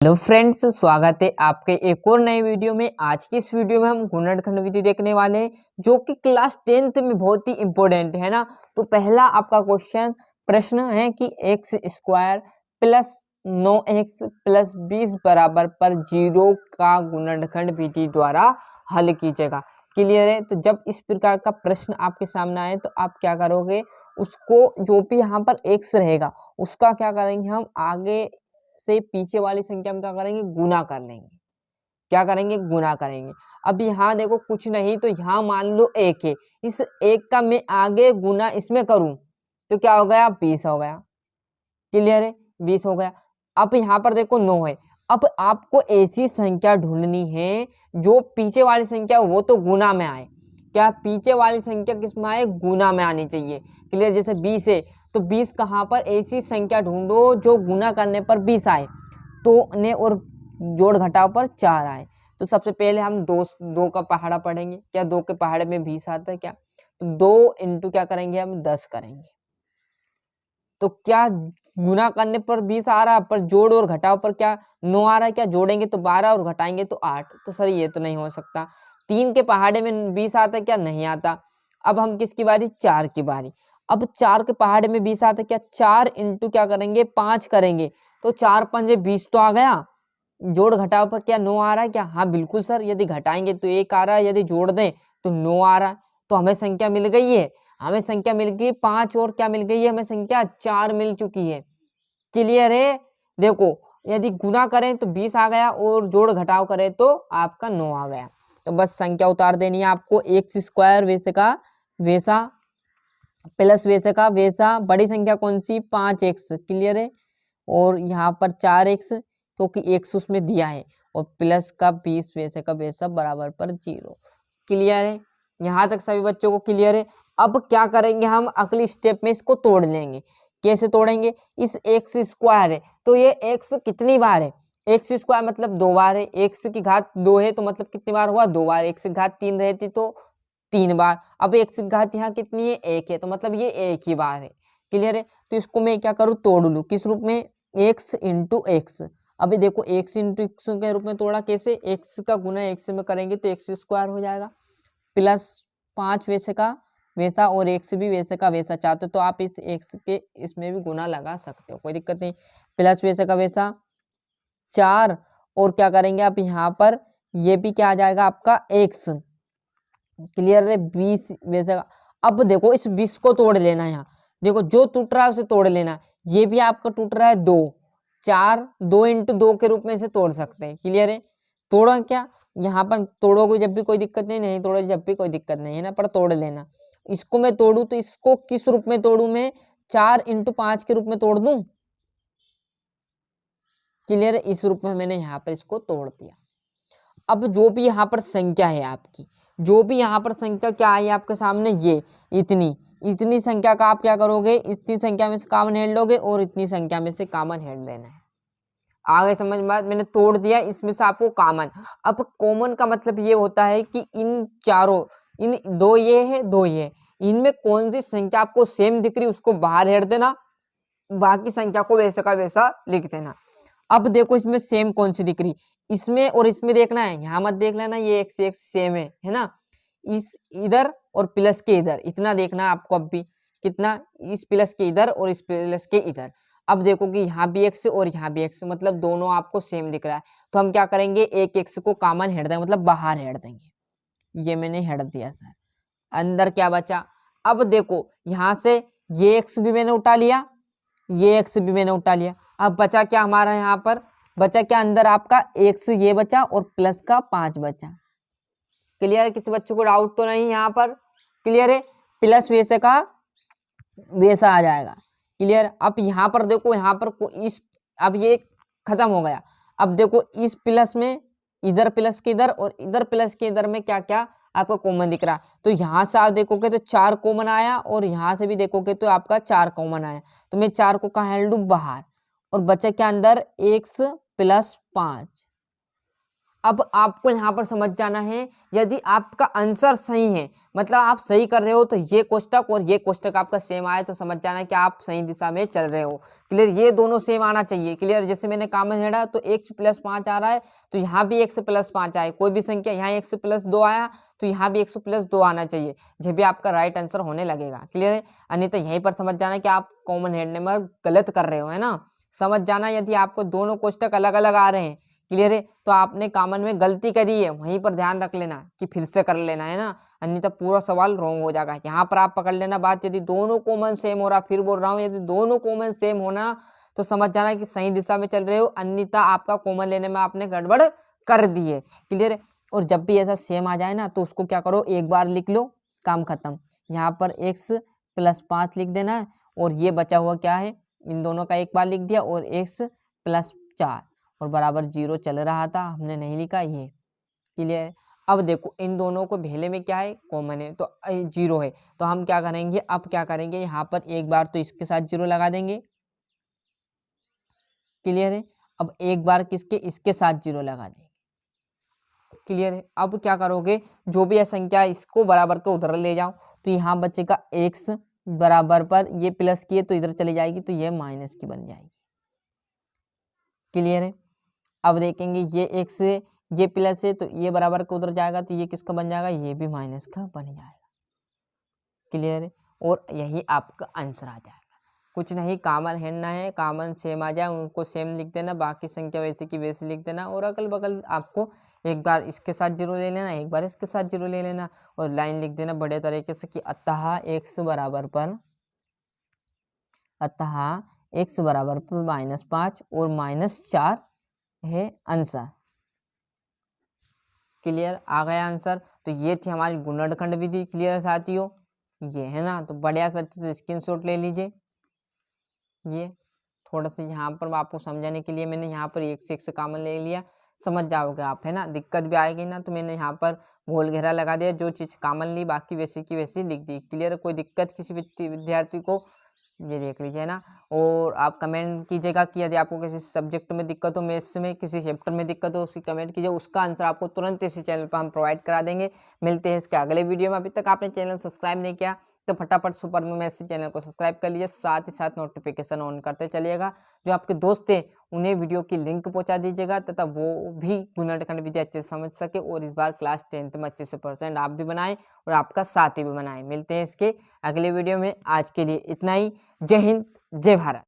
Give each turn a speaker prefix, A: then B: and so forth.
A: Hello friends, स्वागत है आपके एक और नए वीडियो में। आज की इस वीडियो में हम गुणनखंड विधि देखने वाले हैं जो कि क्लास 10th में बहुत ही इंपॉर्टेंट है ना। तो पहला आपका प्रश्न है कि x square plus 9x plus 20 बराबर पर 0 का गुणनखंड विधि द्वारा हल कीजिएगा। क्लियर है। तो जब इस प्रकार का प्रश्न आपके सामने आए तो आप क्या करोगे, उसको जो भी यहाँ पर x रहेगा उसका क्या करेंगे, हम आगे से पीछे वाली संख्या में क्या करेंगे, गुना कर लेंगे। क्या करेंगे, गुना करेंगे। अब यहाँ देखो कुछ नहीं तो यहाँ मान लो एक है, इस एक का मैं आगे गुना इसमें करूं तो क्या हो गया, 20 हो गया। क्लियर है, 20 हो गया। अब यहाँ पर देखो 9 है। अब आपको ऐसी संख्या ढूंढनी है जो पीछे वाली संख्या वो तो गुना में आए। क्या पीछे वाली संख्या किस में आए, गुना में आनी चाहिए। क्लियर, जैसे 20 है तो 20 कहाँ पर, ऐसी संख्या ढूंढो जो गुना करने पर 20 आए तो ने और जोड़ घटाव पर 4 आए। तो सबसे पहले हम दो का पहाड़ा पढ़ेंगे। क्या 2 के पहाड़े में 20 आता है क्या, तो 2 इंटू क्या करेंगे, हम 10 करेंगे। तो क्या गुना करने पर 20 आ रहा है, पर जोड़ और घटाव पर क्या 9 आ रहा है। क्या जोड़ेंगे तो 12 और घटाएंगे तो 8। तो सर ये तो नहीं हो सकता। 3 के पहाड़े में 20 आता है क्या, नहीं आता। अब हम किसकी बारी, 4 की बारी। अब 4 के पहाड़े में 20 आता है क्या, 4 इंटू क्या करेंगे, 5 करेंगे। तो 4 पंजे 20 तो आ गया। जोड़ घटाव पर क्या 9 आ रहा है क्या, हाँ बिल्कुल सर। यदि घटाएंगे तो 1 आ रहा है, यदि जोड़ दें तो 9 आ रहा है। तो हमें संख्या मिल गई है, हमें संख्या मिल गई 5 और क्या मिल गई है, हमें संख्या 4 मिल चुकी है। क्लियर है। देखो यदि गुना करें तो 20 आ गया और जोड़ घटाव करें तो आपका 9 आ गया। तो बस संख्या उतार देनी है आपको। एक्स स्क्वायर वैसे का वैसा प्लस वैसे का वैसा, बड़ी संख्या कौन सी, 5x। क्लियर है। और यहाँ पर 4x क्योंकि x उसमें दिया है, और प्लस का 20 वैसे का वैसा बराबर पर 0। क्लियर है। यहाँ तक सभी बच्चों को क्लियर है। अब क्या करेंगे, हम अगली स्टेप में इसको तोड़ लेंगे। कैसे तोड़ेंगे, इस एक्स स्क्वायर है तो ये एक्स कितनी बार है, एक्स स्क्वायर मतलब 2 बार है। एक्स की घात 2 है तो मतलब कितनी बार हुआ, 2 बार। एक्स की घात 3 रहती तो 3 बार। अब एक्स की घात यहाँ कितनी है, 1 है, तो मतलब ये एक ही बार है। क्लियर है। तो इसको मैं क्या करूँ, तोड़ लूँ किस रूप में, एक्स इंटू एक्स। अभी देखो एक्स इंटू एक्स के रूप में तोड़ा, कैसे, एक्स का गुना एक्स में करेंगे तो एक्स स्क्वायर हो जाएगा। प्लस 5 वैसे का वैसा और एक्स भी वैसे का वैसा। चाहते तो आप इस एक्स के इसमें भी गुना लगा सकते हो, कोई दिक्कत नहीं। प्लस वैसे का वैसा 4 और क्या करेंगे आप यहाँ पर, ये भी क्या आ जाएगा आपका एक्स। क्लियर है। 20 वैसे का। अब देखो इस 20 को तोड़ लेना है। यहाँ देखो जो टूट रहा है उसे तोड़ लेना। ये भी आपका टूट रहा है 2, 4, 2 इंटू 2 के रूप में इसे तोड़ सकते हैं। क्लियर है। तोड़ा क्या, यहाँ पर तोड़ोगे जब भी कोई दिक्कत नहीं, नहीं तोड़ो जब भी कोई दिक्कत नहीं है ना, पर तोड़ लेना। इसको मैं तोड़ू तो इसको किस रूप में तोड़ू, मैं 4 इंटू 5 के रूप में तोड़ दूं। क्लियर है। इस रूप में मैंने यहाँ पर इसको तोड़ दिया। अब जो भी यहाँ पर संख्या है आपकी, जो भी यहाँ पर संख्या क्या आई आपके सामने, ये इतनी इतनी संख्या का आप क्या करोगे, इतनी संख्या में से कॉमन हेड लोगे और इतनी संख्या में से कॉमन हेड लेना है। आगे समझ में, मैंने तोड़ दिया, इसमें से आपको कॉमन। अब कॉमन का मतलब ये होता है कि इन चारों, इन दो ये है दो ये, इनमें कौन सी संख्या आपको सेम दिख रही उसको बाहर हेड देना, बाकी संख्या को वैसे का वैसा लिख देना। अब देखो इसमें सेम कौन सी दिख रही, इसमें और इसमें देखना है, यहाँ मत देख लेना ये एक से एक सेम है ना। इस इधर और प्लस के इधर इतना देखना है आपको। अब भी कितना, इस प्लस के इधर और इस प्लस के इधर। अब देखो कि यहाँ भी एक्स और यहाँ भी एक्स, मतलब दोनों आपको सेम दिख रहा है। तो हम क्या करेंगे, एक एक्स को कॉमन हेड देंगे, मतलब बाहर हेड देंगे। ये मैंने हेड दिया सर। अंदर क्या बचा, अब देखो यहाँ से ये एक्स भी मैंने उठा लिया, ये एक्स भी मैंने उठा लिया। अब बचा क्या हमारा, यहाँ पर बचा क्या, अंदर आपका एक्स ये बचा और प्लस का 5 बचा। क्लियर है। किसी बच्चों को डाउट तो नहीं यहाँ पर। क्लियर है। प्लस वैसे का वैसा आ जाएगा। क्लियर। अब यहाँ पर देखो, यहाँ पर इस, अब ये खत्म हो गया। अब देखो इस प्लस में, इधर प्लस के इधर और इधर प्लस के इधर में क्या क्या आपको कॉमन दिख रहा है। तो यहाँ से आप देखोगे तो 4 कॉमन आया और यहाँ से भी देखोगे तो आपका 4 कॉमन आया। तो मैं 4 को कहाँ हेड दूं, बाहर। और बचा क्या अंदर, एक्स प्लस 5। अब आपको यहाँ पर समझ जाना है, यदि आपका आंसर सही है, मतलब आप सही कर रहे हो, तो ये कोष्टक और ये कोष्टक आपका सेम आए तो समझ जाना कि आप सही दिशा में चल रहे हो। क्लियर, ये दोनों सेम आना चाहिए। क्लियर, जैसे मैंने कॉमन हेड़ा तो x + 5 आ रहा है, तो यहाँ भी x + 5 आए, कोई भी संख्या यहाँ x + 2 आया तो यहाँ भी x + 2 आना चाहिए, जब भी आपका राइट आंसर होने लगेगा। क्लियर है, अन्यथा यहीं पर समझ जाना कि आप कॉमन हेडने में गलत कर रहे हो, है ना। समझ जाना, यदि आपको दोनों कोष्टक अलग अलग आ रहे हैं, क्लियर है, तो आपने कॉमन में गलती करी है, वहीं पर ध्यान रख लेना कि फिर से कर लेना, है ना, अन्यथा पूरा सवाल रॉन्ग हो जाएगा। यहाँ पर आप पकड़ लेना बात, यदि दोनों कॉमन सेम हो रहा, फिर बोल रहा हूँ, यदि दोनों कॉमन सेम होना तो समझ जाना कि सही दिशा में चल रहे हो, अन्यथा आपका कॉमन लेने में आपने गड़बड़ कर दी है। क्लियर है, और जब भी ऐसा सेम आ जाए ना, तो उसको क्या करो, एक बार लिख लो, काम खत्म। यहाँ पर x + 5 लिख देना है, और ये बचा हुआ क्या है, इन दोनों का एक बार लिख दिया, और x + 4 और बराबर 0 चल रहा था, हमने नहीं लिखा ये। क्लियर है, अब देखो इन दोनों को भेले में क्या है, कॉमन है, तो 0 है, तो हम क्या करेंगे, अब क्या करेंगे, यहाँ पर एक बार तो इसके साथ 0 लगा देंगे। क्लियर है, अब एक बार किसके, इसके साथ 0 लगा देंगे। क्लियर है, अब क्या करोगे, जो भी संख्या इसको बराबर को उधर ले जाओ, तो यहाँ बचेगा x बराबर पर, ये प्लस की है तो इधर चली जाएगी, तो ये माइनस की बन जाएगी। क्लियर है, अब देखेंगे ये x है, ये प्लस है, तो ये बराबर को उधर जाएगा, तो ये किसका बन जाएगा, ये भी माइनस का बन जाएगा। क्लियर है, और यही आपका आंसर आ जाएगा। कुछ नहीं, कॉमन हेडना है, कॉमन सेम आ जाए उनको सेम लिख देना, बाकी संख्या वैसे की वैसे लिख देना, और अगल बगल आपको एक बार इसके साथ 0 ले लेना, एक बार इसके साथ 0 ले लेना, और लाइन लिख देना बड़े तरीके से कि अतः x बराबर पर -5 और -4 है आंसर। क्लियर, आ गया आंसर। तो ये थी हमारी गुणनखंड विधि। क्लियर साथियों, ये है ना, तो बढ़िया सा अच्छे से स्क्रीनशॉट ले लीजिए। ये थोड़ा सा यहाँ पर आपको समझाने के लिए मैंने यहाँ पर एक से एक से कॉमन ले लिया, समझ जाओगे आप, है ना। दिक्कत भी आएगी ना, तो मैंने यहाँ पर गोल घेरा लगा दिया, जो चीज़ कॉमन ली बाकी वैसे की वैसी लिख दी। क्लियर, कोई दिक्कत किसी विद्यार्थी को, ये देख लीजिए ना। और आप कमेंट कीजिएगा कि यदि आपको किसी सब्जेक्ट में दिक्कत हो, मैथ्स में किसी चैप्टर में दिक्कत हो, उसकी कमेंट कीजिए, उसका आंसर आपको तुरंत इसी चैनल पर हम प्रोवाइड करा देंगे। मिलते हैं इसके अगले वीडियो में। अभी तक आपने चैनल सब्सक्राइब नहीं किया तो फटाफट सुपर में मैथ्स चैनल को सब्सक्राइब कर लीजिए, साथ ही साथ नोटिफिकेशन ऑन करते चलिएगा। जो आपके दोस्त हैं उन्हें वीडियो की लिंक पहुंचा दीजिएगा, तथा वो भी गुणनखंड विधि अच्छे से समझ सके, और इस बार क्लास 10th में अच्छे से परसेंट आप भी बनाएं और आपका साथी भी बनाएं। मिलते हैं इसके अगले वीडियो में, आज के लिए इतना ही। जय हिंद, जय भारत।